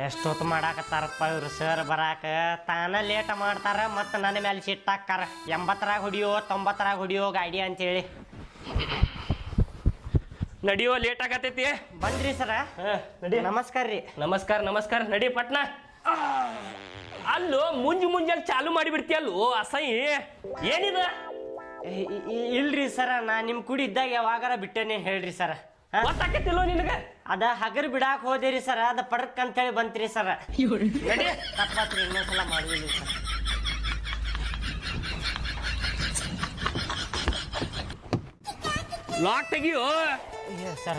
ಎಷ್ಟೊತ್ತು ಮಾಡಾಕತ್ತಾರಪ್ಪ ಇವ್ರು ಸರ್ ಬರಾಕ ತಾನ ಲೇಟ್ ಮಾಡ್ತಾರ ಮತ್ತು ನನ್ನ ಮೇಲೆ ಸಿಟ್ಟಾಕ್ಕಾರ 80ರಾಗ ಹೊಡಿಯೋ 90ರಾಗ ಹೊಡಿಯೋ ಗಾಡಿ ಅಂತೇಳಿ ನಡಿಯೋ ಲೇಟ್ ಆಗತೈತಿ ಬಂದ್ರಿ ಸರ ನಡಿ ನಮಸ್ಕಾರ ರೀ ನಮಸ್ಕಾರ ನಡಿ ಪಟ್ನ ಅಲ್ಲೋ ಮುಂಜಾನೆ ಚಾಲು ಮಾಡಿಬಿಡ್ತೀಯಲ್ಲೋ ಅಸಹ್ಯ ಏನಿದ ಇಲ್ರಿ ಸರ ನಾ ನಿಮ್ಮ ಕುಡಿ ಇದ್ದಾಗ ಯಾವಾಗಾರ ಬಿಟ್ಟೇನೆ ಹೇಳ್ರಿ ಸರ ಗೊತ್ತಾಕತಿಲ್ಲೋ ನಿನಗ ಅದ ಹಗರ್ ಬಿಡಾಕ ಹೋದೇರಿ ಸರ ಅದ ಪಡಕ್ ಅಂತೇಳಿ ಬಂತ್ರಿ ಸರ ನಡಿ ತಪ್ಪಾತ್ರಿ ಇನ್ನೊಂದ್ಸಲ ಮಾಡಿದ್ರಿ ಸರ್ ಲಾಕ್ ತೆಗಿಯೋ ಸರ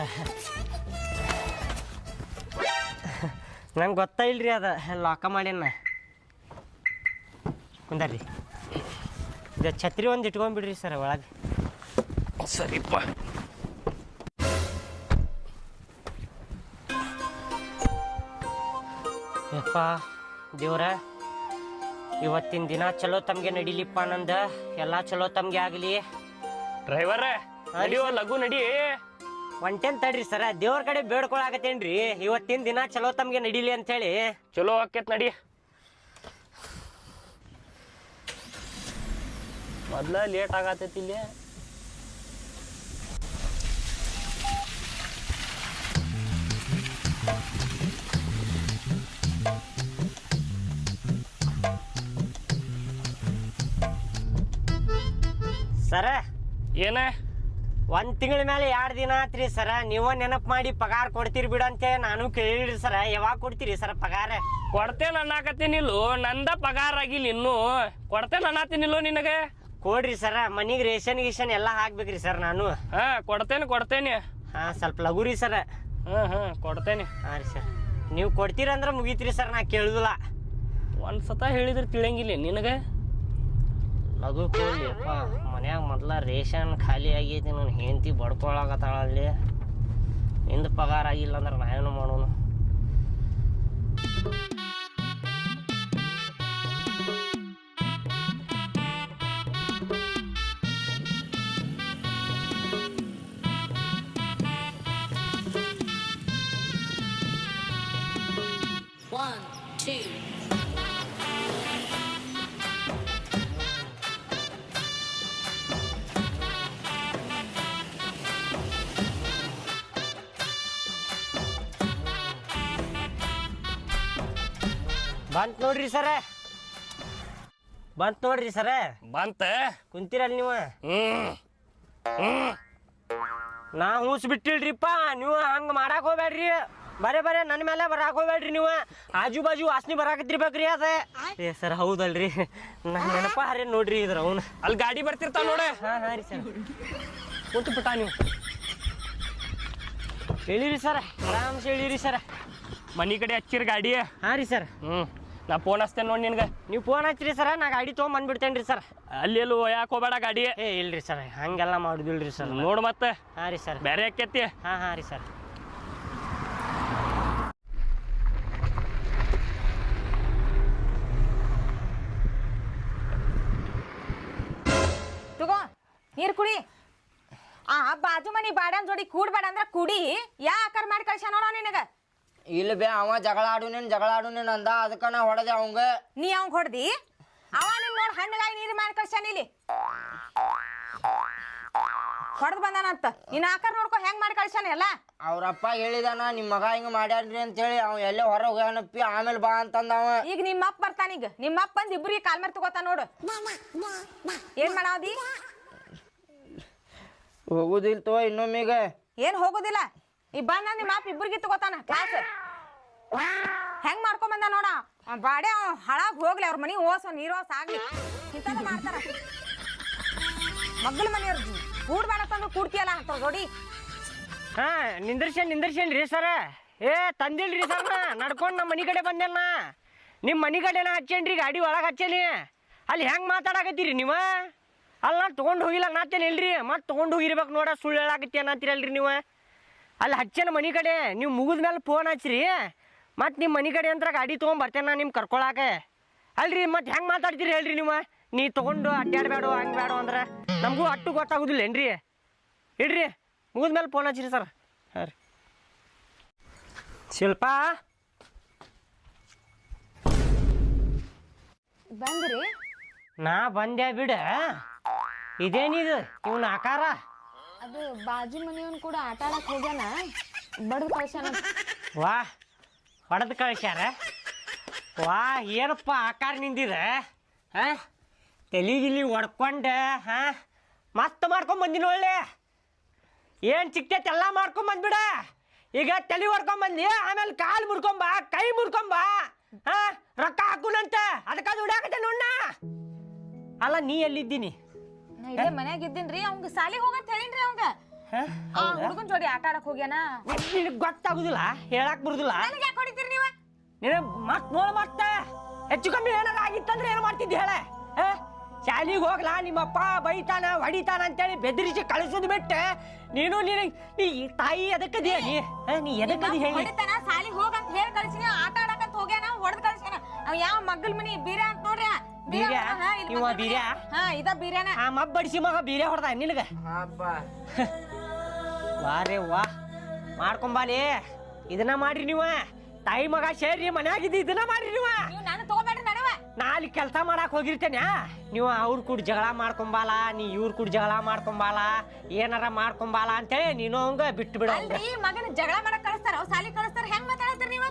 ನಂಗೆ ಗೊತ್ತಾ ಇಲ್ರಿ ಅದ ಲಾಕ ಮಾಡ್ಯಾನ ಕುಂದರ್ರಿ ಇದು ಛತ್ರಿ ಒಂದು ಇಟ್ಕೊಂಡ್ಬಿಡ್ರಿ ಸರ್ ಒಳಗೆ ಸರಿಪ್ಪ ಯಪ್ಪ ದೇವ್ರ ಇವತ್ತಿನ ದಿನ ಚಲೋ ತಮ್ಗೆ ನಡಿಲಿಪ್ಪ ನಂದ ಎಲ್ಲ ಚಲೋ ತಮ್ಗೆ ಆಗಲಿ ಡ್ರೈವರ್ ನಡಿಯೋ ಲಘು ನಡಿ ಒಂಟೇನ್ ತಡ್ರಿ ಸರ ದೇವ್ರ ಕಡೆ ಬೇಡ್ಕೊಳಕತ್ತೇನ್ರಿ ಇವತ್ತಿನ ದಿನ ಚಲೋ ತಮ್ಗೆ ನಡಿಲಿ ಅಂತೇಳಿ ಚಲೋ ಆಕೇತ್ ನಡಿ ಮೊದ್ಲ ಲೇಟ್ ಆಗತೈತಿ ಇಲ್ಲಿ ಸರ ಏನ ಒಂದ್ ತಿಂಗಳ ಮೇಲೆ 2 ದಿನ ಆತ್ರಿ ಸರ ನೀವ ನೆನಪು ಮಾಡಿ ಪಗಾರ ಕೊಡ್ತೀರಿ ಬಿಡಂತೆ ನಾನು ಕೇಳಿರಿ ಸರ ಯಾವಾಗ ಕೊಡ್ತೀರಿ ಸರ ಪಗಾರ ಕೊಡ್ತೇನೆ ಅನ್ನಕತ್ತೀನಿಲ್ಲೋ ನಂದ ಪಗಾರ ಆಗಿಲ್ಲ ಇನ್ನು ಕೊಡ್ತೇನೆ ಅನ್ನತ್ತೀನಿಲ್ಲೋ ನಿನಗೆ ಕೊಡ್ರಿ ಸರ ಮನಿಗೆ ರೇಷನ್ ಗೀಷನ್ ಎಲ್ಲ ಹಾಕ್ಬೇಕ್ರಿ ಸರ್ ನಾನು ಹಾ ಕೊಡ್ತೇನೆ ಹಾ ಸ್ವಲ್ಪ ಲಘುರಿ ಸರ ಕೊಡ್ತೇನೆ ಹಾ ರೀ ಸರ್ ನೀವು ಕೊಡ್ತೀರಂದ್ರೆ ಮುಗೀತ್ರಿ ಸರ್ ನಾ ಕೇಳುದಿಲ್ಲ ಒಂದ್ಸತ ಹೇಳಿದ್ರೆ ತಿಳಿಯಂಗಿಲ್ಲ ನಿನಗೆ ಲಘು ಕೇಳಿ ಅಪ್ಪ ಮನ್ಯಾಗ ಮೊದ್ಲ ರೇಷನ್ ಖಾಲಿ ಆಗೈತಿ ನನ್ನ ಹೆಂಡತಿ ಬಡ್ಕೊಳಕತ್ತಾಳಲ್ಲಿ ನಿಂದು ಪಗಾರ ಆಗಿಲ್ಲ ಅಂದ್ರೆ ನಾ ಏನು ಮಾಡೋನು ಬಂತ್ ನೋಡ್ರಿ ಸರ ಬಂತ ಕುಂತೀರಲ್ಲ ನೀವು ನಾ ಹೂಸ್ ಬಿಟ್ಟಿಲ್ರಿಪ್ಪ ನೀವು ಹಂಗ ಮಾಡಾಕ್ ಹೋಗ್ಬೇಡ್ರಿ ಬರೇ ನನ್ನ ಮೇಲೆ ಬರಾಕ್ ಹೋಗ್ಬೇಡ್ರಿ ನೀವು ಆಜು ಬಾಜು ವಾಸನೆ ಬರಾಕತ್ತಿರ್ಬೇಕ್ರಿ ಅದ ಏ ಸರ್ ಹೌದಲ್ರಿ ನನ್ನ ನೆನಪ ಹರೇ ನೋಡ್ರಿ ಇದ್ರ ಅವನು ಅಲ್ಲಿ ಗಾಡಿ ಬರ್ತಿರ್ತಾವ ನೋಡ ಹಾ ರೀ ಸರ್ ಕೂತು ಬಿಟ್ಟ ನೀವು ಹೇಳಿರಿ ಸರ್ ಆರಾಮ್ಸೆ ಹೇಳಿರಿ ಸರ್ ಮನಿ ಕಡೆ ಹಚ್ಚಿರ ಗಾಡಿ ಹಾ ರೀ ಸರ್ ನಾ ಫೋನ್ ಹಚ್ತೇನೆ ನೋಡಿ ನಿನ್ಗೆ ನೀವು ಫೋನ್ ಹಚ್ಚಿರಿ ಸರ ನಾ ಗಾಡಿ ತೊಗೊಂಬಂದ್ಬಿಡ್ತೇನೆ ರೀ ಸರ್ ಅಲ್ಲಿ ಎಲ್ಲೂ ಯಾಕೆ ಹೋಗ್ಬೇಡ ಗಾಡಿ ಏ ಇಲ್ರಿ ಸರ್ ಹಂಗೆಲ್ಲ ಮಾಡುದಿಲ್ರಿ ಸರ್ ನೋಡು ಮತ್ತೆ ಹಾ ರೀ ಸರ್ ಬೇರೆ ಆಕೇತಿ ಹಾ ರೀ ಸರ್ ತಗೋ ನೀರು ಕುಡಿ ಬಾಜು ಮನಿ ಬಾಡ್ಯಾನ್ ಜೋಡಿ ಕೂಡ್ಬೇಡ ಅಂದ್ರ ಕುಡಿ ಯಾ ಆಕಾರ ಮಾಡಿ ಕಳ್ಸ ನೋಡ ನಿನಗ ಇಲ್ಲ ಬೇ ಅವ ಜಗಳ ಆಡುನೇನ್ ಅಂದ ಅದಕ್ಕ ನಾ ಹೊಡೆದೆ ಅವಂಗ ನೀ ಅವಂಗ ಹೊಡ್ದಿ ಅವ ನಿನ್ ನೋಡ್ ಹಣ್ಣಗಾಯಿ ನೀರು ಮಾಡಿ ಕಳ್ಸಾನ ಇಲ್ಲಿ ಹೊಡೆದ್ ಬಂದಾನಂತ ನಿನ್ನ ಆಕಾರ ನೋಡ್ಕೊ ಹೆಂಗ್ ಮಾಡಿ ಕಳ್ಸಾನ ಎಲ್ಲ ಅವ್ರಪ್ಪ ಹೇಳಿದಾನ ನಿಮ್ ಮಗ ಹಿಂಗ ಮಾಡ್ಯಾನ್ರಿ ಅಂತ ಹೇಳಿ ಅವ ಎಲ್ಲೇ ಹೊರ ಹೋಗ್ಯಾನಪ್ಪಿ ಆಮೇಲೆ ಬಾ ಅಂತಂದ ಅವ ಈಗ ನಿಮ್ಮಪ್ಪ ಬರ್ತಾನೀಗ ನಿಮ್ಮಪ್ಪ ಬಂದ್ ಇಬ್ರಿಗೆ ಕಾಲ್ ಮೇಲೆ ತಗೋತಾನ ನೋಡು ಏನ್ ಮಾಡಾವದಿ ಹೋಗುದಿಲ್ ತೋ ಇನ್ನೊಮ್ಮೀಗ ಏನ್ ಹೋಗೋದಿಲ್ಲ ಈ ಬಂದ ನಿಮ್ಮ ಅಪ್ಪ ಇಬ್ರಿಗೆ ತಗೋತಾನ ಕ್ಲಾಸ್ ಹೆಂಗ್ ಮಾಡ್ಕೊಂಡ್ ಬಂದ ನೋಡ ಬಾಡೆ ಹಳಾಗ್ ಹೋಗ್ಲಿ ಅವ್ರ ಮನಿ ಓಸೋ ನೀರೋಸ್ ಆಗ್ಲಿ ಇಂಥದ್ದು ಮಾಡ್ತಾರ ಮಗ್ಗಲ ಮನೆಯವ್ರ ಕೂಡ್ಬೇಡ ತಂದ್ರು ಕೂಡ್ತಿಯಲ್ಲ ಅಂತ ಜೋಡಿ ಹಾ ನಿಂದರ್ಸೇನ್ ರೀ ಸರ ಏ ತಂದಿಲ್ರಿ ಸರ್ ನಾ ನಡ್ಕೊಂಡು ನಮ್ಮ ಮನೆ ಕಡೆ ಬಂದೇನ ನಿಮ್ಮ ಮನೆ ಕಡೆನ ಹಚ್ಚೇನ್ರಿ ಗಾಡಿ ಒಳಗೆ ಹಚ್ಚೇನಿ ಅಲ್ಲಿ ಹೆಂಗೆ ಮಾತಾಡಕತ್ತೀರಿ ನೀವು ಅಲ್ಲಿ ನಾ ತೊಗೊಂಡು ಹೋಗಿಲ್ಲ ನಾತೇನೆ ಇಲ್ರಿ ಮತ್ತೆ ತೊಗೊಂಡು ಹೋಗಿರ್ಬೇಕು ನೋಡ ಸುಳ್ಳು ಹೇಳಾಕತ್ತಿ ಅನ್ನತ್ತೀರಲ್ರಿ ನೀವು ಅಲ್ಲಿ ಹಚ್ಚೇನ ಮನೆ ಕಡೆ ನೀವು ಮುಗಿದ ಮೇಲೆ ಫೋನ್ ಹಚ್ಚಿರಿ ಮತ್ತು ನಿಮ್ಮ ಮನೆ ಕಡೆ ಅಂತ ಗಾಡಿ ತೊಗೊಂಬರ್ತೇನೆ ನಾನು ನಿಮ್ಗೆ ಕರ್ಕೊಳಕ ಅಲ್ರಿ ಮತ್ತೆ ಹೆಂಗೆ ಮಾತಾಡ್ತೀರಿ ಹೇಳ್ರಿ ನೀವು ನೀ ತೊಗೊಂಡು ಅಡ್ಡಾಡಬೇಡ ಹಂಗೆ ಬೇಡ ಅಂದ್ರೆ ನಮಗೂ ಅಟ್ಟು ಗೊತ್ತಾಗೋದಿಲ್ಲ ಏನ್ರಿ ಇಡ್ರಿ ಮುಗಿದ್ಮೇಲೆ ಫೋನ್ ಹಚ್ಚಿರಿ ಸರ್ ಹಾಂ ರೀ ಶಿಲ್ಪ ಬಂದ್ರಿ ನಾ ಬಂದೆ ಬಿಡ. ಇದೇನಿದು ಇವನ ಆಕಾರ? ಅದು ಬಾಜು ಮನೆಯವನ್ ಕೂಡ ಆಟ ಆಡಕ್ ಹೋಗ್ಯಾನ, ಬಡ್ದು ಕಳ್ಸ್ಯಾನ. ವಾ ಹೊಡೆದು ಕಳಿಸ್ಯಾರ. ವಾ ಏನಪ್ಪ ಆಕಾರ ನಿಂದಿದೆ ಹಾ? ತಲೆಗಿಲಿ ಹೊಡ್ಕೊಂಡೆ ಹಾ ಮಸ್ತ್ ಮಾಡ್ಕೊಂಡ್ ಬಂದಿನ ಒಳ್ಳೆ. ಏನು ಸಿಕ್ತೈತೆ ಎಲ್ಲ ಮಾಡ್ಕೊಂಡ್ ಬಂದ್ಬಿಡ. ಈಗ ತಲೆ ಹೊಡ್ಕೊಂಬಂದಿ, ಆಮೇಲೆ ಕಾಲು ಮುರ್ಕೊಂಬ, ಕೈ ಮುರ್ಕೊಂಬ, ಹಾ ರೊಕ್ಕ ಹಾಕುನಂತ ಅದಕ್ಕೆ ದುಡಿಯಾಕತ್ತೆ ನೋಡ್ನ. ಅಲ್ಲ ನೀ ಎಲ್ಲಿದ್ದೀನಿ? ನಾ ಇಲ್ಲೇ ಮನ್ಯಾಗ ಇದ್ದೀನ್ರಿ. ಅವಂಗ ಸಾಲಿಗೆ ಹೋಗಂತ ಹೇಳಿನ್ರಿ. ಅವಂಗ ಆ ಹುಡುಗನ್ ಜೋಡಿ ಆಟ ಆಡಕ್ ಹೋಗ್ಯಾನ. ನಿನಗೆ ಗೊತ್ತಾಗುದಿಲ್ಲ, ಹೇಳಕ್ ಬರುದಿಲ್ಲ. ನನಗೆ ಯಾಕೆ ಹೊಡಿತೀರಿ ನೀವು? ನೀನು ಮತ್ ನೋಡ ಮತ್ತೆ ಹೆಚ್ಚು ಕಮ್ಮಿ ಏನಾರ ಆಗಿತ್ತಂದ್ರೆ ಏನು ಮಾಡ್ತಿದ್ದಿ ಹೇಳ? ಶಾಲಿಗೆ ಹೋಗ್ಲಾ ನಿಮ್ಮಪ್ಪ ಬೈತಾನ ಹೊಡಿತಾನ ಅಂತೇಳಿ ಬೆದರಿಸಿ ಕಳಿಸೋದು ಬಿಟ್ಟು ನೀನು ನೀ ತಾಯಿ ಎದಕ್ಕದಿಯ ನೀ ಎದಕ್ಕದಿ ಹೇಳಿ? ಹೊಡಿತಾನ ಸಾಲಿಗೆ ಹೋಗಂತ ಹೇಳಿ ಕಳ್ಸಿನಿ. ಆಟ ಆಡಕಂತ ಹೋಗ್ಯಾನ, ಹೊಡೆದ್ ಕಳ್ಸ್ಯಾನ. ಅವ್ ಯಾವ ಮಗ್ಗಲ್ ಮನಿ ಬೀರ ಅಂತ ನೋಡ್ರಿ. ಬೀರ್ಯ? ಇವ ಬೀರ್ಯ? ಹಾ ಇದ ಬೀರ್ಯಾನ. ಆ ಮಬ್ಬ ಬಡಿಸಿ ಮಗ ಬೀರ್ಯ ಹೊಡೆದ ನಿನಗ? ವಾರೇ ವಾ ಮಾಡ್ಕೊಂಬಾಲಿ. ಇದನ್ನ ಮಾಡ್ರಿ ನೀವು ತಾಯಿ ಮಗ ಸೇರಿ ಮನ್ಯಾಗಿದ್ದು ಇದನ್ನ ಮಾಡ್ರಿ ನೀವು. ನಾನು ತಗೋಬೇಡ್ರಿ ನಡುವ. ನಾ ಅಲ್ಲಿ ಕೆಲಸ ಮಾಡಕ್ ಹೋಗಿರ್ತೇನೆ. ನೀವು ಅವ್ರ ಕೂಡ ಜಗಳ ಮಾಡ್ಕೊಂಬಾಲ, ನೀ ಇವ್ರ ಕೂಡ ಜಗಳ ಮಾಡ್ಕೊಂಬಾಲ, ಏನಾರ ಮಾಡ್ಕೊಂಬಾಲ ಅಂತೇಳಿ ನೀನು ಹಂಗ ಬಿಟ್ಟು ಬಿಡ. ಅಲ್ರಿ ಮಗನ ಜಗಳ ಮಾಡಕ್ ಕಳಿಸ್ತಾರ, ಸಾಲಿ ಕಳಿಸ್ತಾರ. ಹೆಂಗ್ ಮಾತಾಡತ್ತೀರಿ ನೀವು?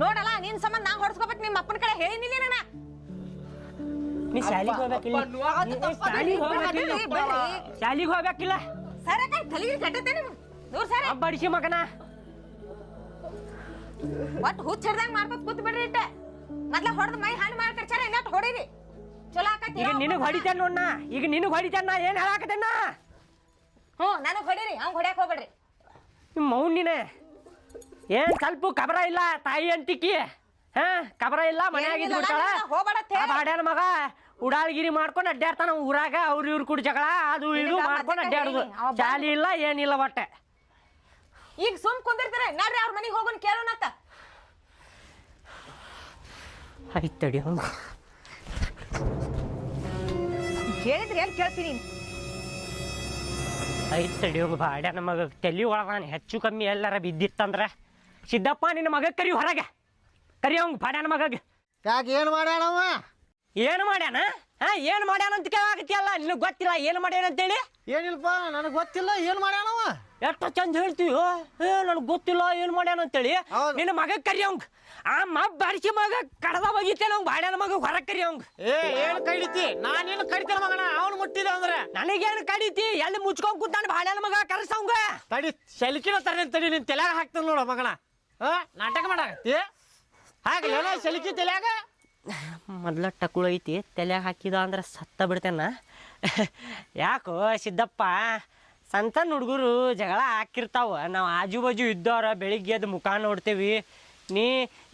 ನೋಡಲ್ಲ ನಿನ್ ಸಂಬಂಧ ನಾ ಹೊಡ್ಸ್ಕೋಬೇಕು. ನಿಮ್ಮ ಅಪ್ಪನ ಕಡೆ ಹೇಳಿನಿಲ್ಲ ನಾನು. ನೀ ಶಾಲಿಗೆ ಹೋಗ್ಬೇಕಿಲ್ಲ, ಶಾಲಿಗೆ ಹೋಗ್ಬೇಕಿಲ್ಲ. ಸರ ಕೈ ತಲೆಗೆ ಕಟ್ಟತ್ತೆ ನಿಮ್ಗೆ. ದೂರ ಸರ ಬಡಿಸಿ ಮಗನ ಒಟ್ಟು ಹುಚ್ಚ ಹಿಡ್ದಂಗ್ ಮಾಡ್ಕೊತ ಕೂತ್ ಬಿಡ್ರಿ. ಇಟ್ಟ ಮೊದ್ಲ ಹೊಡೆದ್ ಮೈ ಹಾಳು ಮಾಡ್ಕರ್ಚಾರ, ಇಲ್ಲ ಹೊಡೀರಿ. ಚಲೋ ಆಕತಿ. ಈಗ ನಿನಗ್ ಹೊಡಿತೇನ ನೋಡ್ನ, ಈಗ ನಿನಗ್ ಹೊಡಿತೇನ. ನಾ ಏನ್ ಹೇಳಾಕತ್ತೇನ? ನನಗ್ ಹೊಡೀರಿ, ಅವ್ನ್ ಹೊಡ್ಯಾಕ್ ಹೋಗ್ಬೇಡ್ರಿ. ನಿಮ್ಮ ಮೌನಿನ ಏನ್ ಸ್ವಲ್ಪ ಕಬರ ಇಲ್ಲ ತಾಯಿ ಅಂತಿಕ್ಕಿ. ಹಾ ಕಬರ ಇಲ್ಲ, ಮನ್ಯಾಗಿದ್ದು ಬಿಡ್ತಾಳ. ಬಾಡ್ಯಾನ ಮಗ ಉಡಾಳ್ಗಿರಿ ಮಾಡ್ಕೊಂಡು ಅಡ್ಡಾಡ್ತಾನ ಊರಾಗ. ಅವ್ರು ಇವ್ರು ಕೂಡ ಜಗಳ ಅದು ಇದು ಮಾಡ್ಕೊಂಡು ಅಡ್ಡಾಡುದು. ಶಾಲಿ ಇಲ್ಲ ಏನಿಲ್ಲ ಒಟ್ಟೆ. ಈಗ ಸುಮ್ ಕುಂದಿರ್ತೀರ ನೋಡ್ರಿ. ಅವ್ರ ಮನಿಗೆ ಹೋಗೋನ್ ಕೇಳೋಣತ್ತ. ಆಯ್ತು ತಡಿ. ಹೇಳಿದ್ರಿ ಎಲ್ಲಿ ಕೇಳ್ತೀನಿ? ಆಯ್ತು ತಡಿ. ಹೋಗು ಬಾಡ್ಯಾನ ಮಗ ತಲೆ ಒಳಗಾನ ಹೆಚ್ಚು ಕಮ್ಮಿ ಎಲ್ಲಾರ ಬಿದ್ದಿತ್ತಂದ್ರೆ ಸಿದ್ದಪ್ಪ ನಿನ್ನ ಮಗ ಕರಿ ಹೊರಗೆ ಕರಿ. ಅವಂಗ ಬಾಡ್ಯಾನ ಮಗಗೆ ಯಾಕೆ ಏನು ಮಾಡ್ಯಾನವ? ಏನು ಮಾಡ್ಯಾನ? ಹಾ ಏನು ಮಾಡ್ಯಾನ ಅಂತ ಕೇಳಾಕತ್ತಿಯಲ್ಲ. ನಿನಗೆ ಗೊತ್ತಿಲ್ಲ ಏನು ಮಾಡ್ಯಾನ ಅಂತೇಳಿ? ಏನಿಲ್ಪ, ನನಗೆ ಗೊತ್ತಿಲ್ಲ ಏನು ಮಾಡ್ಯಾನವ. ಎಷ್ಟು ಚಂದ ಹೇಳ್ತೀವಿ. ನನಗೆ ಗೊತ್ತಿಲ್ಲ ಏನು ಮಾಡ್ಯಾನ ಅಂತೇಳಿ. ನಿನ್ನ ಮಗ ಕರಿ ಅವಂಗ. ಆ ಮಬ್ಬ ಬಾರಿಸಿ ಮಗ ಕಡದ ಹೋಗಿತ್ತೇನೆ ಅವಂಗ. ಬಾಡ್ಯಾನ ಮಗ ಹೊರಗೆ ಕರಿ ಅವಂಗ. ಏನು ಕಡಿತಿ? ನಾನೇನು ಕಡಿತೇನೆ ಮಗನ. ಅವನು ಮುಟ್ಟಿದ ಅಂದ್ರೆ ನನಗೇನು ಕಡಿತಿ? ಎಲ್ಲಿ ಮುಚ್ಕೊಂಡ್ ಕೂತಾನ ಬಾಡ್ಯಾನ ಮಗ ಕರೆಸವಂಗ. ತಡಿ ಸೆಲ್ಕಿನ ತರ್ತೀನಿ ತಡಿ. ನಿನ್ ತಲೆಯಾಗ ಹಾಕ್ತಾನ ನೋಡ ಮಗನ. ನಾಟಕ ಮಾಡಾಕತ್ತಿ ಹಾಕ್ಲೇನ ಸೆಲ್ಕಿ ತಲೆಯಾಗ? ಮೊದ್ಲ ಟಕುಳು ಐತಿ ತಲೆಯಾಗ ಹಾಕಿದ ಅಂದ್ರೆ ಸತ್ತ ಬಿಡ್ತೇನ. ಯಾಕೋ ಸಿದ್ದಪ್ಪ, ಸಣ್ಣ ಹುಡುಗರು ಜಗಳ ಹಾಕಿರ್ತಾವ. ನಾವು ಆಜು ಬಾಜು ಇದ್ದವ್ರ ಬೆಳಿಗ್ಗೆ ಎದ್ದು ಮುಖ ನೋಡ್ತೇವಿ.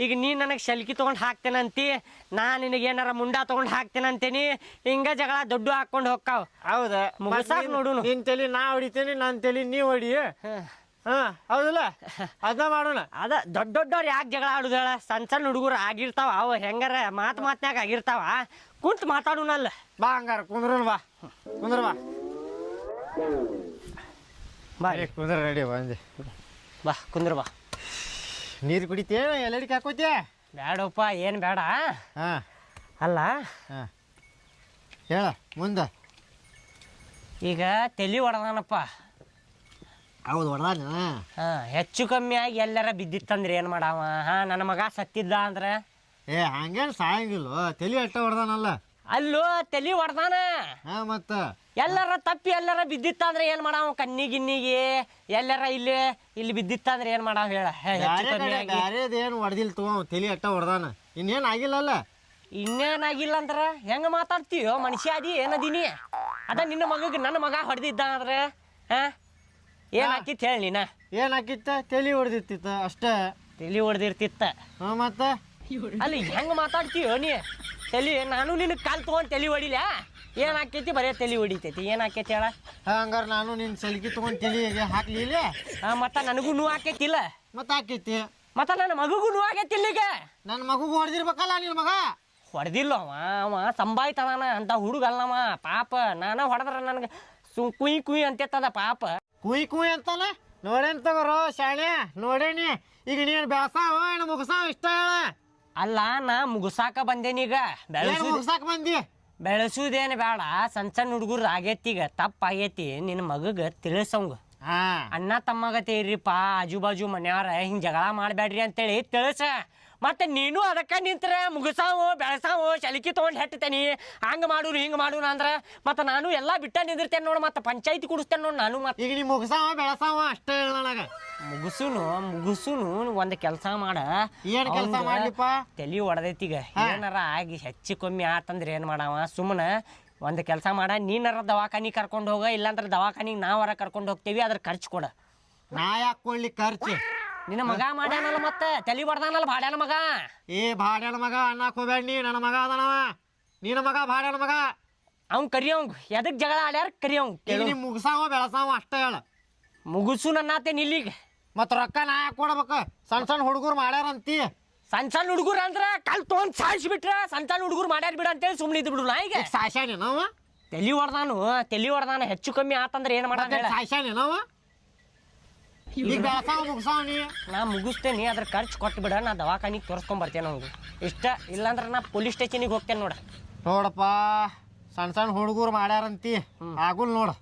ಈಗ ನೀ ನನಗೆ ಸೆಲ್ಕಿ ತೊಗೊಂಡು ಹಾಕ್ತೇನಂತಿ, ನಾ ನಿನಗೆ ಏನಾರ ಮುಂಡ ತೊಗೊಂಡು ಹಾಕ್ತೇನಂತೇನಿ. ಹಿಂಗ ಜಗಳ ದೊಡ್ಡ ಹಾಕೊಂಡು ಹೋಗ್ತಾವ. ಹೌದಾ? ಮುಗಿಸಾಕ ನೋಡು. ನಿನ್ ತಲೆ ನಾ ಹೊಡಿತೇನೆ, ನನ್ನ ತಲೆ ನೀ ಹೊಡಿ. ಹೌದಲ್ಲ? ಅದನ್ನ ಮಾಡೋಣ. ಅದ ದೊಡ್ಡವ್ರು ಯಾಕೆ ಜಗಳ ಆಡುದ? ಸಣ್ಣ ಹುಡುಗರು ಆಗಿರ್ತಾವ. ಅವು ಹೆಂಗಾರ ಮಾತ್ನ್ಯಾಗ ಆಗಿರ್ತಾವ. ಕುಂತು ಮಾತಾಡೋಣಲ್ಲ. ಬಾ ಹಂಗಾರ ಕುಂದ್ರನ್. ಬಾ ಕುಂದ್ರ. ಬಾ ಬಾ ಕುಂದ್ರ. ರೆಡಿ ಬಂದೆ. ಬಾ ಕುಂದ್ರ. ಬಾ ನೀರು ಕುಡಿತೇ? ಎಲ್ಲಡಿಕೆ ಹಾಕೋತಿಯ? ಬೇಡಪ್ಪ, ಏನು ಬೇಡ. ಹಾಂ ಅಲ್ಲ ಹಾಂ ಹೇಳ ಮುಂದೆ. ಈಗ ತಲೆ ಹೊಡೆದಾನಪ್ಪ. ಹೌದು ಹೊಡೆದಾನ. ಹಾಂ ಹೆಚ್ಚು ಕಮ್ಮಿ ಆಗಿ ಎಲ್ಲಾರ ಬಿದ್ದಿತ್ತಂದ್ರೆ ಏನು ಮಾಡಾವ? ಹಾಂ ನನ್ನ ಮಗ ಸತ್ತಿದ್ದ ಅಂದ್ರೆ ಹಂಗೇನು ಸಾಯಂಗಿಲ್ಲ. ತಲೆ ಅಟ್ಟ ಹೊಡೆದಾನಲ್ಲ. ಅಲ್ಲೋ ತಲೆ ಹೊಡೆದಾನ. ಹಾಂ ಮತ್ತೆ ಎಲ್ಲಾರ ತಪ್ಪಿ ಎಲ್ಲಾರ ಬಿದ್ದಿತ್ತಂದ್ರೆ ಏನು ಮಾಡಾವ? ಕಣ್ಣಿಗಿನ್ನಿಗೆ ಎಲ್ಲಾರ ಇಲ್ಲಿ ಬಿದ್ದಿತ್ತಂದ್ರೆ ಏನು ಮಾಡಾವ ಹೇಳ? ಬ್ಯಾರೇದೇನು ಹೊಡೆದಿಲ್ಲ ತಗೋ. ತಲೆ ಅಟ್ಟ ಹೊಡೆದಾನ. ಇನ್ನೇನು ಆಗಿಲ್ಲಲ್ಲ? ಇನ್ನೇನಾಗಿಲ್ಲ ಅಂದ್ರೆ ಹೆಂಗೆ ಮಾತಾಡ್ತೀಯೋ? ಮನುಷ್ಯ ಅದಿ ಏನದೀನಿ? ಅದ ನಿನ್ನ ಮಗಗೆ ನನ್ನ ಮಗ ಹೊಡೆದಿದ್ದ ಅಂದ್ರೆ ಹಾಂ ಏನು ಹಾಕಿತ್ತು ಹೇಳಿ ನೀನ? ಏನು ಹಾಕಿತ್ತ? ತಲೆ ಹೊಡೆದಿತ್ತಿತ್ತ ಅಷ್ಟೇ. ತಲೆ ಹೊಡೆದಿರ್ತಿತ್ತ. ಹಾಂ ಮತ್ತೆ ಅಲ್ಲಿ ಹೆಂಗೆ ಮಾತಾಡ್ತೀಯೋ ನೀ? ತಲೆ ನಾನು ನಿನ್ನ ಕಾಲು ತೊಗೊಂಡು ತಲೆ ಹೊಡಿಲ? ಏನು ಹಾಕೈತಿ? ಬರೀ ತಲೆ ಹೊಡಿತೈತಿ. ಏನು ಹಾಕೈತಿ ಹೇಳ? ಹಂಗಾರೆ ನಾನು ನಿನ್ನ ಸಲಿಗೆ ತೊಗೊಂಡು ತಲೆಗೆ ಹಾಕ್ಲಿಲ್ಲ? ಹಾಂ ಮತ್ತು ನನಗೂ ನೋವು ಆಕೈತಿಲ್ಲ? ಮತ್ತೆ ಹಾಕೈತಿ. ಮತ್ತು ನನ್ನ ಮಗುಗೂ ನೋವು ಆಗೈತಿಲ್ಲ? ಈಗ ನನ್ನ ಮಗುಗೂ ಹೊಡೆದಿರ್ಬೇಕಲ್ಲ ನಿನ್ನ ಮಗ? ಹೊಡೆದಿಲ್ಲ ಅವ ಸಂಭಾಯ್ತದಾನ ಅಂತ ಹುಡುಗ ಅಲ್ಲವ ಪಾಪ. ನಾನು ಹೊಡೆದ್ರೆ ನನಗೆ ಕುಯ್ ಕುಯ್ ಅಂತೇತದ ಪಾಪ. ಕುಯ್ ಕುಯ್ ಅಂತಲ್ಲ ನೋಡೇನ್ ತಗೋರೋ ಶಾಲೆ ನೋಡೇನಿ ಈಗ ನೀನು ಬೆಳಸಾವ ಏನು ಮುಗಿಸಾವ ಇಷ್ಟ ಹೇಳ ಅಲ್ಲ ನಾ ಮುಗಿಸಾಕ ಬಂದೇನೀಗ ಏನು ಮುಗಿಸಾಕ ಬಂದಿ ಬೆಳೆಸುದೇನು ಬೇಡ ಸಣ್ಣ ಸಣ್ಣ ಹುಡುಗರು ಆಗೈತಿ ತಪ್ಪಾಗೈತಿ ನಿನ್ನ ಮಗಗೆ ತಿಳಿಸಂಗ ಹಾ ಅಣ್ಣ ತಮ್ಮಗತಿ ಇರ್ರಿಪ್ಪ ಆಜು ಬಾಜು ಮನ್ಯಾರ ಹಿಂಗೆ ಜಗಳ ಮಾಡಬೇಡ್ರಿ ಅಂತೇಳಿ ತಿಳಿಸ ಮತ್ತೆ ನೀನು ಅದಕ್ಕೆ ನಿಂತ್ರೆ ಮುಗಿಸಾವು ಬೆಳೆಸಾವು ಶಲಿಕಿ ತೊಗೊಂಡು ಹೆಟ್ಟತೇನಿ ಹಂಗೆ ಮಾಡೋರು ಹಿಂಗೆ ಮಾಡೋಣ ಅಂದ್ರೆ ಮತ್ತೆ ನಾನು ಎಲ್ಲ ಬಿಟ್ಟ ನಿಂದಿರ್ತೇನೆ ನೋಡು ಮತ್ತೆ ಪಂಚಾಯತಿ ಕುಡಿಸ್ತೇನೆ ನೋಡಿ ನಾನು ಮತ್ತೆ ಈಗ ನೀ ಮುಗಿಸಾವ ಬೆಳಸಾವ ಅಷ್ಟೇ ಹೇಳ ನನಗೆ ಮುಗಿಸುನು ಒಂದು ಕೆಲಸ ಮಾಡ ಏನ್ ಕೆಲಸ ಮಾಡ್ಲಿಪ್ಪ ತಲೆ ಹೊಡೆದೈತಿಗ ಏನಾರ ಆಗಿ ಹೆಚ್ಚು ಕಮ್ಮಿ ಆತಂದ್ರೆ ಏನು ಮಾಡವ ಸುಮ್ಮನೆ ಒಂದು ಕೆಲಸ ಮಾಡ ನೀನಾರ ದವಾಖಾನಿಗೆ ಕರ್ಕೊಂಡು ಹೋಗ ಇಲ್ಲಾಂದ್ರೆ ದವಾಖಾನಿಗೆ ನಾವರ ಕರ್ಕೊಂಡು ಹೋಗ್ತೀವಿ ಅದ್ರ ಖರ್ಚು ಕೊಡ ನಾ ಯಾಕೆ ಕೊಡ್ಲಿ ಖರ್ಚು ನಿನ್ನ ಮಗ ಮಾಡ್ಯಾನಲ್ಲ ಮತ್ತೆ ತಲೆ ಹೊಡೆದಾನಲ್ಲ ಭಾಡ್ಯಾನ ಮಗ ಏ ಭಾಡ್ಯಾನ ಮಗ ಅನ್ನಕ್ ಹೋಗ್ಬೇಡ ನೀ ನನ್ನ ಮಗ ಅದನವ ನಿನ್ನ ಮಗ ಭಾಡ್ಯಾನ ಮಗ ಅವ್ನು ಕರಿಯೋಂಗ್ ಎದಕ್ ಜಗಳ ಆಡ್ಯಾರ ಕರಿಯೋಂಗ್ ಈಗ ನೀ ಮುಗಿಸಾವ ಬೆಳಸಾವ ಅಷ್ಟೇ ಹೇಳ ಮುಗಿಸು ನನ್ನಾತೇನೆ ಇಲ್ಲಿಗೆ ಮತ್ತ ರೊಕ್ಕ ನಾ ಯಾಕೆ ಕೊಡ್ಬೇಕು ಸಣ್ಣ ಸಣ್ಣ ಹುಡುಗರು ಮಾಡ್ಯಾರಂತಿ ಸಣ್ಣ ಸಣ್ಣ ಹುಡುಗರು ಅಂದ್ರೆ ಕಲ್ ತೊಗೊಂಡು ಸಾಯಿಸ್ಬಿಟ್ರೆ ಸಣ್ಣ ಸಣ್ಣ ಹುಡುಗರು ಮಾಡ್ಯಾರ ಬಿಡ ಅಂತೇಳಿ ಸುಮ್ಮನೆ ಇದ್ದು ಬಿಡು ನಾ ಈಗ ಸಾಯ್ಸಾನೇನವ ತಲೆ ಹೊಡೆದಾನು ಹೆಚ್ಚು ಕಮ್ಮಿ ಆತಂದ್ರೆ ಏನು ಮಾಡ ಸಾಯ್ಸಾನೇನವ ಈಗ ಬೆಳಸಾವ ಮುಗಿಸಾವ ನೀ ನಾ ಮುಗಿಸ್ತೇನೆ ಅದ್ರ ಖರ್ಚು ಕೊಟ್ಟು ಬಿಡ ನಾ ದವಾಖಾನಿಗೆ ತೋರಿಸ್ಕೊಂಡ್ ಬರ್ತೇನೆ ಅವ್ನಿಗೆ ಇಷ್ಟ ಇಲ್ಲಾಂದ್ರೆ ನಾ ಪೊಲೀಸ್ ಸ್ಟೇಷನಿಗೆ ಹೋಗ್ತೇನೆ ನೋಡ ನೋಡಪ್ಪ ಸಣ್ಣ ಸಣ್ಣ ಹುಡುಗರು ಮಾಡ್ಯಾರಂತಿ ಆಗುಲ್ ನೋಡು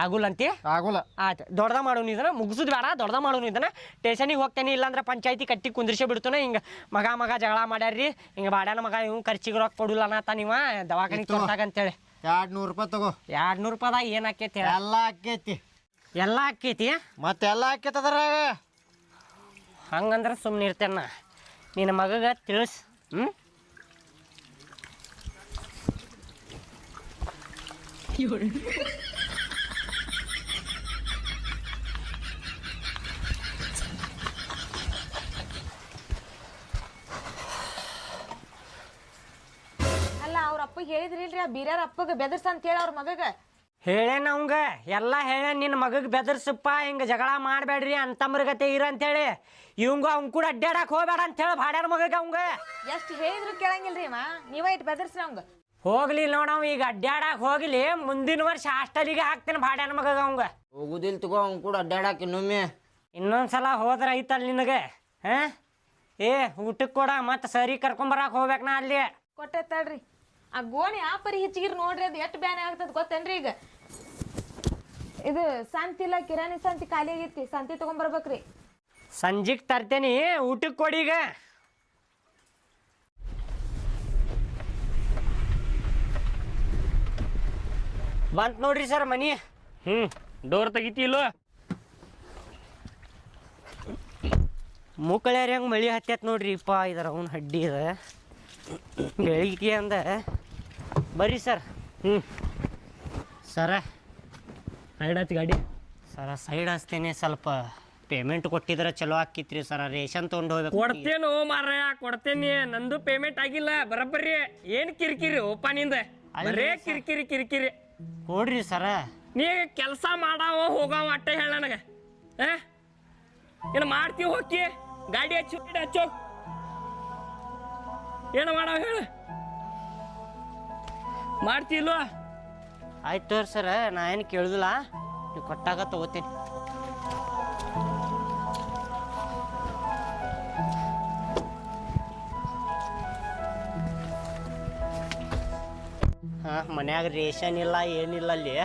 ಆಗುಲ್ಲ ಅಂತಿ ಆಗುಲ್ಲ ಆಯ್ತು ದೊಡ್ಡದ ಮಾಡೋನು ಇದನ್ನ ಮುಗಿಸೋದು ಬೇಡ ದೊಡ್ಡದ ಮಾಡೋನು ಇದನ್ನ ಸ್ಟೇಷನಿಗೆ ಹೋಗ್ತೇನೆ ಇಲ್ಲಾಂದ್ರೆ ಪಂಚಾಯತಿ ಕಟ್ಟಿ ಕುಂದ್ರಿಸಿ ಬಿಡ್ತಾನೆ ಹಿಂಗೆ ಮಗ ಜಗಳ ಮಾಡ್ಯಾರ್ರಿ ಹಿಂಗೆ ಬಾಡ್ಯಾನ ಮಗ ಇವ್ ಖರ್ಚಿಗೆ ರೊಕ್ಕ ಕೊಡಿಲ್ಲ ಅನ್ನತ್ತ ನೀವ ದವಾಖಾನಿಗೆ ತೋರ್ಸಾಗಂತೇಳಿ 200 ರೂಪಾಯಿ ತಗೋ 200 ರೂಪಾಯಿದಾಗ ಏನು ಆಕೈತಿ ಎಲ್ಲ ಆಕೈತಿ ಎಲ್ಲ ಆಕೈತಿ ಮತ್ತೆಲ್ಲ ಆಕೈತಿ ಅದ್ರಾಗ ಹಂಗಂದ್ರೆ ಸುಮ್ಮನೆ ಇರ್ತೇನೆ ನಾ ನಿನ್ನ ಮಗಗೆ ತಿಳಿಸ್ ಅಲ್ಲ ಅವ್ರ ಅಪ್ಪಗೆ ಹೇಳಿದ್ರಿಲ್ರಿ ಆ ಬೀರ್ಯಾರ ಅಪ್ಪಗೆ ಬೆದರ್ಸ ಅಂತ ಹೇಳಿ ಅವ್ರ ಮಗಗ ಹೇಳೇನ ಅವಂಗ ಎಲ್ಲ ಹೇಳ ನಿನ್ನ ಮಗಗೆ ಬೆದರ್ಸಪ್ಪ ಹಿಂಗೆ ಜಗಳ ಮಾಡಬೇಡ್ರಿ ಅಂತಮ್ರಗತೆ ಇರ ಅಂತೇಳಿ ಇವಂಗ ಅವ್ನ ಕೂಡ ಅಡ್ಡಾಡಕ್ಕೆ ಹೋಗ್ಬೇಡ ಅಂತೇಳಿ ಭಾಡ್ಯಾರ ಮಗಗೆ ಅವಂಗ ಎಷ್ಟು ಹೇಳಿದ್ರು ಕೇಳಂಗಿಲ್ರಿ ಅಮ್ಮ ನೀವ ಇಟ್ಟು ಬೆದರ್ಸ್ರಿ ಅವಂಗ ಹೋಗ್ಲಿ ನೋಡವ್ ಈಗ ಅಡ್ಡಾಡಕ್ಕೆ ಹೋಗ್ಲಿ ಮುಂದಿನ ವರ್ಷ ಹಾಸ್ಟೆಲಿಗೆ ಹಾಕ್ತೇನೆ ಭಾಡ್ಯಾನ ಮಗಗೆ ಅವಂಗ ಹೋಗುದಿಲ್ ತಗೋ ಅವ್ನು ಕೂಡ ಅಡ್ಡಾಡಕ್ಕೆ ಇನ್ನೊಮ್ಮೆ ಇನ್ನೊಂದ್ಸಲ ಹೋದ್ರೆ ಐತಲ್ಲ ನಿನಗೆ ಹಾಂ ಏ ಊಟಕ್ಕೆ ಕೊಡ ಮತ್ತೆ ಸರಿ ಕರ್ಕೊಂಬರಕ್ಕೆ ಹೋಗ್ಬೇಕು ನಾ ಅಲ್ಲಿ ಕೊಟ್ಟೆ ತಡ್ರಿ ಆ ಗೋಣಿ ಆ ಪರಿ ಹೆಚ್ಚಿಗಿರ್ ನೋಡ್ರಿ ಅದು ಎಷ್ಟು ಬ್ಯಾನೆ ಆಗ್ತದ ಗೊತ್ತೇನ್ರಿ ಈಗ ಇದು ಸಂತಿ ಇಲ್ಲ ಕಿರಾಣಿ ಸಂತಿ ಖಾಲಿ ಆಗೈತಿ ಸಂತಿ ತಗೊಂಬರ್ಬೇಕ್ರಿ ಸಂಜೆಗೆ ತರ್ತೇನಿ ಊಟಕ್ಕೆ ಕೊಡಿ ಈಗ ಬಂತ ನೋಡ್ರಿ ಸರ್ ಮನಿ ಡೋರ್ ತೆಗಿತಿ ಇಲ್ಲೋ ಮೂಕಳ್ಯಾರ ಹೆಂಗೆ ಮಳಿ ಹತ್ತೈತ್ ನೋಡ್ರಿ ಇಪ್ಪ ಇದರ ಅವ್ನ ಹಡ್ಡಿ ಇದ ಬೆಳಿಗ್ಗೆ ಅಂದ ಬರ್ರಿ ಸರ್ ಸರ ಸೈಡ್ ಹಚ್ಚಿ ಗಾಡಿ ಸರ ಸೈಡ್ ಹಚ್ತೇನೆ ಸ್ವಲ್ಪ ಪೇಮೆಂಟ್ ಕೊಟ್ಟಿದ್ರೆ ಚಲೋ ಆಕಿತ್ರಿ ಸರ ರೇಷನ್ ತೊಗೊಂಡು ಹೋಗ್ಬೇಕು ಕೊಡ್ತೇನು ಮಾರ್ರೆ ಕೊಡ್ತೇನಿ ನಂದು ಪೇಮೆಂಟ್ ಆಗಿಲ್ಲ ಬರಬ್ಬರಿ ಏನ್ ಕಿರಿಕಿರಿ ಓಪ ನಿಂದ ಬರೇ ಕಿರಿಕಿರಿ ಕೊಡ್ರಿ ಸರ ನೀ ಕೆಲಸ ಮಾಡಾವ ಹೋಗಾವ ಅಟ್ಟೆ ಹೇಳ ನನಗೆ ಏನು ಮಾಡ್ತೀವಿ ಹೋಗಿ ಗಾಡಿ ಹಚ್ಚೋ ಏನು ಮಾಡಾವ ಹೇಳ ಮಾಡ್ತಿಲ್ವ ಆಯ್ತು ತೋರಿ ಸರ ನಾ ಏನು ಕೇಳುದಿಲ್ಲ ನೀವು ಕೊಟ್ಟಾಗ ತಗೋತೀನಿ ಹಾಂ ಮನ್ಯಾಗ ರೇಷನ್ ಇಲ್ಲ ಏನಿಲ್ಲ ಅಲ್ಲಿ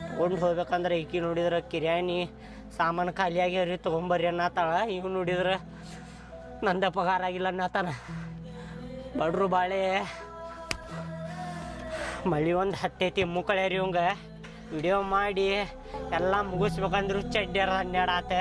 ತೊಗೊಂಡು ಹೋಗ್ಬೇಕಂದ್ರೆ ಈಕಿ ನೋಡಿದ್ರೆ ಕಿರಾಣಿ ಸಾಮಾನು ಖಾಲಿ ಆಗ್ಯಾವ್ರಿ ತೊಗೊಂಬರ್ರಿ ಅನ್ನತ್ತಾಳ ಇವ್ ನೋಡಿದ್ರೆ ನಂದ ಪಗಾರ ಆಗಿಲ್ಲ ಅನ್ನತ್ತಾನ ಬಡ್ರು ಬಾಳೆ ಮಳಿ ಒಂದು ಹತ್ತೈತಿ ಮುಕ್ಕಳ್ಯಾರಿ ಇವಂಗ ವಿಡಿಯೋ ಮಾಡಿ ಎಲ್ಲ ಮುಗಿಸ್ಬೇಕಂದ್ರು ಚಡ್ಡ್ಯಾರ 12 ಆತ